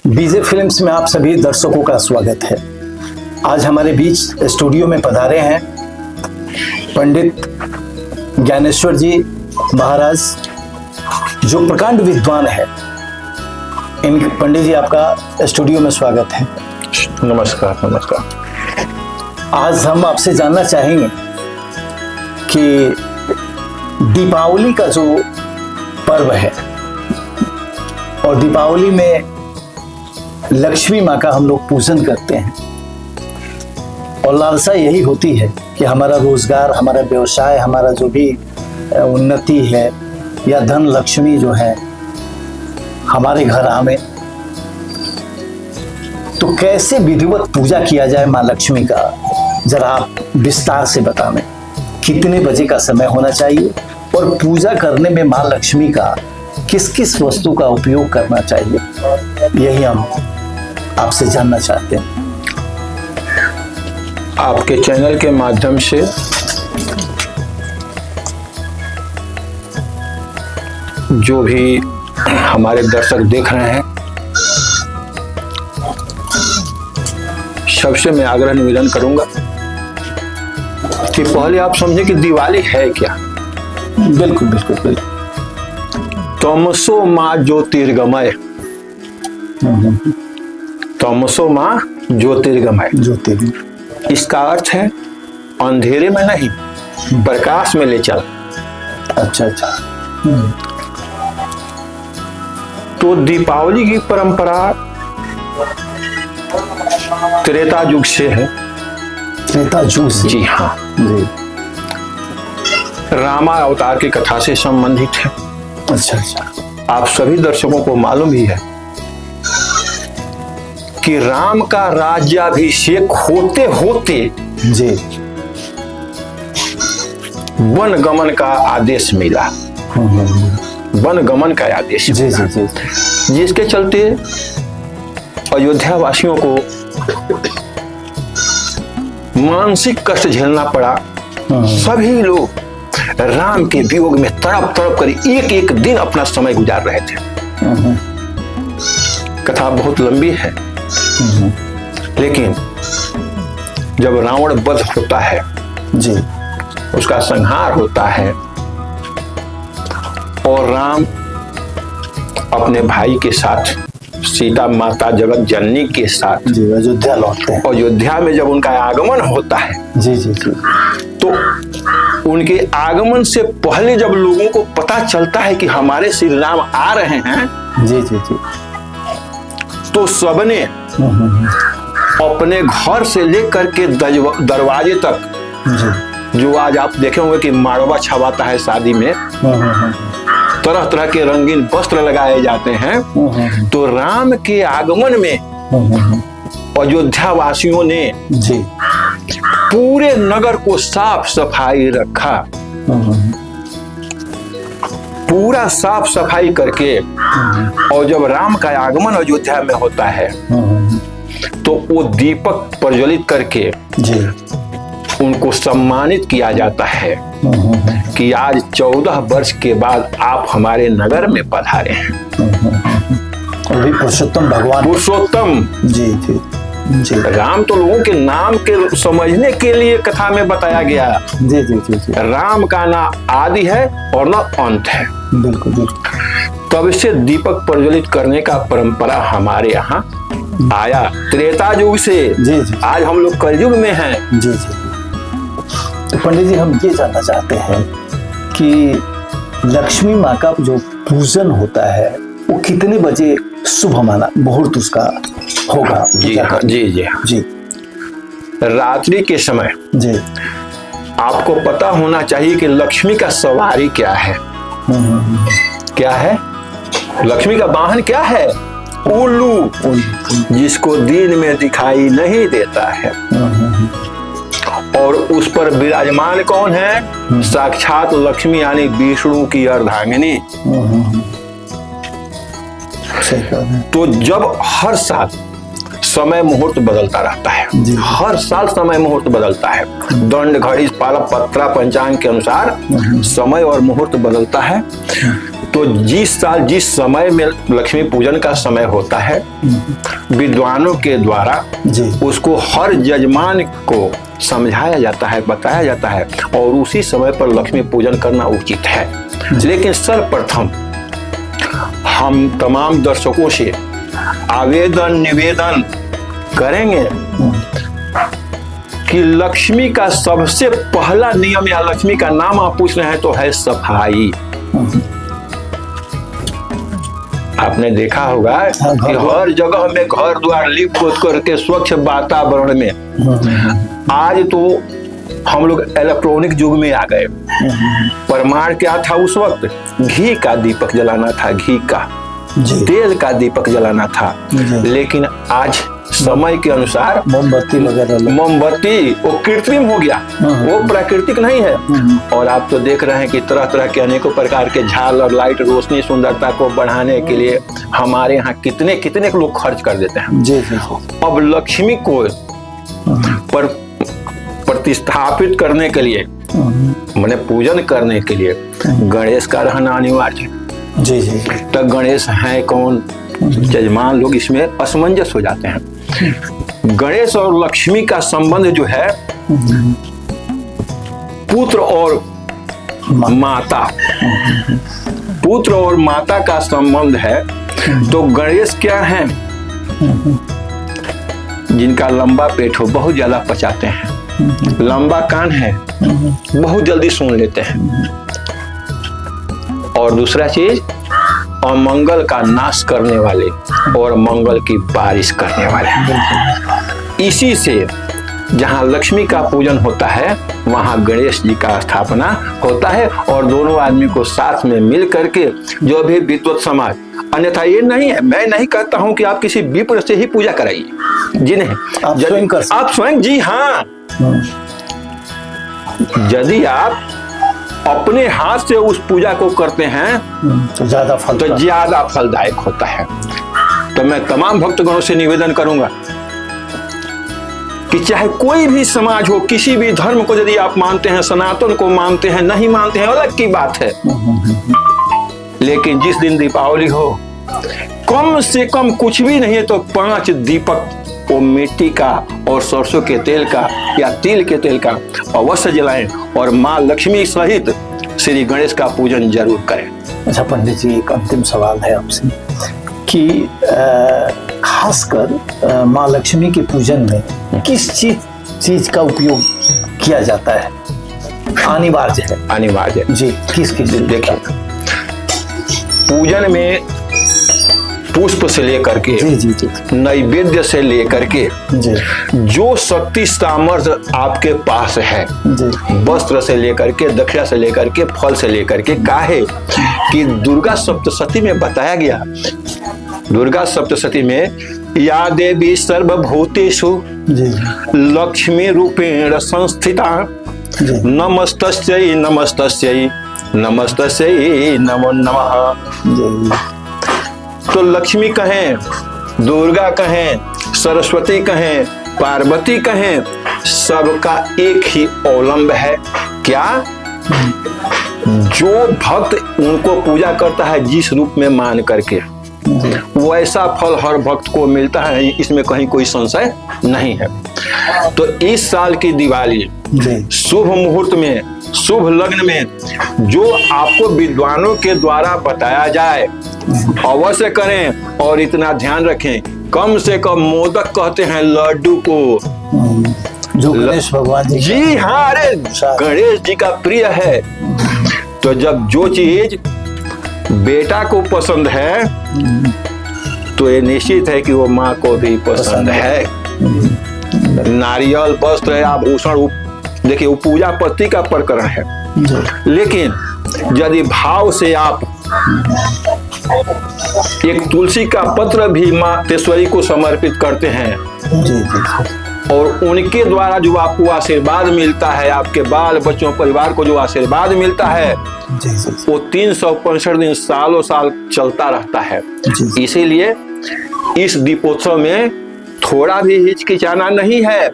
बीजे films में आप सभी दर्शकों का स्वागत है। आज हमारे बीच स्टूडियो में पधारे हैं पंडित ज्ञानेश्वर जी महाराज, जो प्रकांड विद्वान है। इन पंडित जी, आपका स्टूडियो में स्वागत है। नमस्कार। नमस्कार। आज हम आपसे जानना चाहेंगे कि दीपावली का जो पर्व है और दीपावली में लक्ष्मी माँ का हम लोग पूजन करते हैं और लालसा यही होती है कि हमारा रोजगार, हमारा व्यवसाय, हमारा जो भी उन्नति है या धन लक्ष्मी जो है हमारे घर आवे। तो कैसे विधिवत पूजा किया जाए माँ लक्ष्मी का, जरा आप विस्तार से बताएं। कितने बजे का समय होना चाहिए और पूजा करने में माँ लक्ष्मी का किस किस वस्तु का उपयोग करना चाहिए, यही हम आपसे जानना चाहते हैं। आपके चैनल के माध्यम से जो भी हमारे दर्शक देख रहे हैं, सबसे मैं आग्रह निवेदन करूंगा कि पहले आप समझें कि दिवाली है क्या। बिल्कुल बिल्कुल बिल्कुल। तमसो माँ ज्योतिर्गमय, तमसो माँ ज्योतिर्गमय। ज्योतिर्गमय इसका अर्थ है अंधेरे में नहीं, प्रकाश में ले चल। अच्छा अच्छा। तो दीपावली की परंपरा त्रेता युग से है। त्रेता युग से? जी हाँ जी। रामा अवतार की कथा से संबंधित है। अच्छा अच्छा। आप सभी दर्शकों को मालूम ही है कि राम का राज्याभिषेक होते होते जी वन गमन का आदेश मिला। वन गमन का आदेश जी मिला। जी जी। जिसके चलते अयोध्या वासियों को मानसिक कष्ट झेलना पड़ा। सभी लोग राम के वियोग में तड़प तड़प कर एक एक दिन अपना समय गुजार रहे थे। कथा बहुत लंबी है, लेकिन जब रावण वध होता है जी, उसका संहार होता है और राम अपने भाई के साथ, सीता माता जगत जननी के साथ जी अयोध्या लौटते हैं। अयोध्या में जब उनका आगमन होता है, जी जी जी, तो उनके आगमन से पहले जब लोगों को पता चलता है कि हमारे श्री राम आ रहे हैं, जी जी जी, तो सबने अपने घर से लेकर के दरवाजे तक, जी, जो आज आप देखे होंगे कि माड़वा छवाता है शादी में, तरह तरह के रंगीन वस्त्र लगाए जाते हैं। तो राम के आगमन में अयोध्या वासियों ने जी पूरे नगर को साफ सफाई रखा। पूरा साफ सफाई करके, और जब राम का आगमन अयोध्या में होता है तो वो दीपक प्रज्वलित करके जी उनको सम्मानित किया जाता है कि आज 14 वर्ष के बाद आप हमारे नगर में पधारे हैं। अभी पुरुषोत्तम भगवान, पुरुषोत्तम जी जी जी, राम तो लोगों के नाम के समझने के लिए कथा में बताया गया। जी जी जी जी, राम का ना आदि है और ना अंत है। बिल्कुल बिल्कुल। तब से दीपक प्रज्वलित करने का परंपरा हमारे यहाँ आया त्रेता युग से। जी जी, आज हम लोग कलयुग में हैं। जी जी। तो पंडित जी, हम ये जानना चाहते हैं कि लक्ष्मी माँ का जो पूजन होता है वो कितने बजे शुभ माना मुहूर्त उसका होगा? जी हाँ, जी जी हाँ जी। रात्रि के समय जी, आपको पता होना चाहिए कि लक्ष्मी का सवारी क्या है। क्या है? लक्ष्मी का वाहन क्या है? उल्लू, जिसको दिन में दिखाई नहीं देता है। और उस पर विराजमान कौन है? साक्षात लक्ष्मी, यानी विष्णु की अर्धांगिनी। तो जब हर साल समय मुहूर्त बदलता रहता है, हर साल समय मुहूर्त बदलता है, दंड घड़ी पाला पत्रा पंचांग के अनुसार समय और मुहूर्त बदलता है। तो जिस साल जिस समय में लक्ष्मी पूजन का समय होता है, विद्वानों के द्वारा जी उसको हर यजमान को समझाया जाता है, बताया जाता है, और उसी समय पर लक्ष्मी पूजन करना उचित है। लेकिन सर्वप्रथम हम तमाम दर्शकों से आवेदन निवेदन करेंगे कि लक्ष्मी का सबसे पहला नियम या लक्ष्मी का नाम आप पूछ रहे हैं तो है सफाई। आपने देखा होगा कि हर जगह में घर द्वार लीप पोत करके स्वच्छ वातावरण में, आज तो हम लोग इलेक्ट्रॉनिक युग में आ गए। प्रमाण क्या था उस वक्त? घी का दीपक जलाना था, घी का, तेल का दीपक जलाना था। लेकिन आज समय के अनुसार मोमबत्ती वगैरह, मोमबत्ती वो कृत्रिम हो गया, वो प्राकृतिक नहीं है। और आप तो देख रहे हैं कि तरह तरह के अनेकों प्रकार के झालर, लाइट, रोशनी, सुंदरता को बढ़ाने के लिए हमारे यहाँ कितने कितने लोग खर्च कर देते हैं। जी जी। अब लक्ष्मी को प्रतिस्थापित करने के लिए, माने पूजन करने के लिए गणेश का रहना अनिवार्य है। जी जी। तो गणेश है कौन? यजमान लोग इसमें असमंजस हो जाते हैं। गणेश और लक्ष्मी का संबंध जो है पुत्र और माता, पुत्र और माता का संबंध है। तो गणेश क्या है? जिनका लंबा पेट हो, बहुत ज्यादा पचाते हैं, लंबा कान है, बहुत जल्दी सुन लेते हैं, और दूसरा चीज अमंगल का नाश करने वाले और मंगल की बारिश करने वाले। इसी से जहाँ लक्ष्मी का पूजन होता है वहाँ गणेश जी का स्थापना होता है, और दोनों आदमी को साथ में मिल करके जो भी विद्वत समाज, अन्यथा ये नहीं है, मैं नहीं कहता हूँ कि आप किसी विप्र से ही पूजा कराइए, जिन्हें आप स्वयं, जी हाँ, यदि आप अपने हाथ से उस पूजा को करते हैं तो ज्यादा फलदायक होता है। तो मैं तमाम भक्तगणों से निवेदन करूंगा कि चाहे कोई भी समाज हो, किसी भी धर्म को यदि आप मानते हैं, सनातन को मानते हैं, नहीं मानते हैं, अलग की बात है, लेकिन जिस दिन दीपावली हो, कम से कम कुछ भी नहीं है तो 5 दीपक वो मिट्टी का और सरसों के तेल का या तिल के तेल का अवश्य जलाएं, और माँ लक्ष्मी सहित श्री गणेश का पूजन जरूर करें। अच्छा पंडित जी, एक अंतिम सवाल है आपसे कि खासकर माँ लक्ष्मी के पूजन में किस चीज का उपयोग किया जाता है? अनिवार्य है? अनिवार्य जी। किस देखिए, पूजन में पुष्प से लेकर के, नैवेद्य से लेकर के, जो शक्ति सामर्थ्य आपके पास है, वस्त्र से लेकर के, दक्षिणा से लेकर के, फल से लेकर के, काहे कि दुर्गा सप्तशती में बताया गया, दुर्गा सप्तशती में या देवी सर्वभूतेषु लक्ष्मी रूपेण संस्थिता नमस्तस्यै नमस्तस्यै नमस्तस्यै नमो नमः। तो लक्ष्मी कहें, दुर्गा कहें, सरस्वती कहें, पार्वती कहें, सबका एक ही अवलंब है। क्या? जो भक्त उनको पूजा करता है जिस रूप में मान करके, वैसा फल हर भक्त को मिलता है, इसमें कहीं कोई संशय नहीं है। तो इस साल की दिवाली शुभ मुहूर्त में, शुभ लग्न में जो आपको विद्वानों के द्वारा बताया जाए अवश्य करें, और इतना ध्यान रखें, कम से कम मोदक कहते हैं लड्डू को, जो गणेश भगवान जी हाँ, अरे गणेश जी का प्रिय है। तो जब जो चीज बेटा को पसंद है तो ये निश्चित है कि वो माँ को भी पसंद है। नारियल, वस्त्र, आभूषण, देखिए वो पूजा पत्ती का प्रकरण है, लेकिन यदि भाव से आप एक तुलसी का पत्र भी माँ तेश्वरी को समर्पित करते हैं, और उनके द्वारा जो आपको आशीर्वाद मिलता है, आपके बाल बच्चों परिवार को जो आशीर्वाद मिलता है, वो 365 दिन सालों साल चलता रहता है। इसीलिए इस दीपोत्सव में थोड़ा भी हिचकिचाना नहीं है,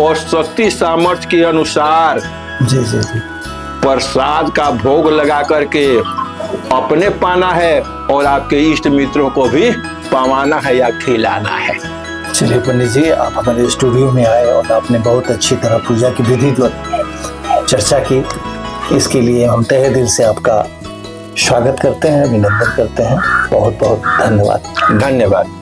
और शक्ति सामर्थ्य के अनुसार प्रसाद का भोग लगा करके अपने पाना है और आपके इष्ट मित्रों को भी पवाना है या खिलाना है। चलिए पंडित जी, आप हमारे स्टूडियो में आए और आपने बहुत अच्छी तरह पूजा की विधिवत चर्चा की। इसके लिए हम तहे दिल से आपका स्वागत करते हैं, अभिनंदन करते हैं। बहुत बहुत धन्यवाद। धन्यवाद।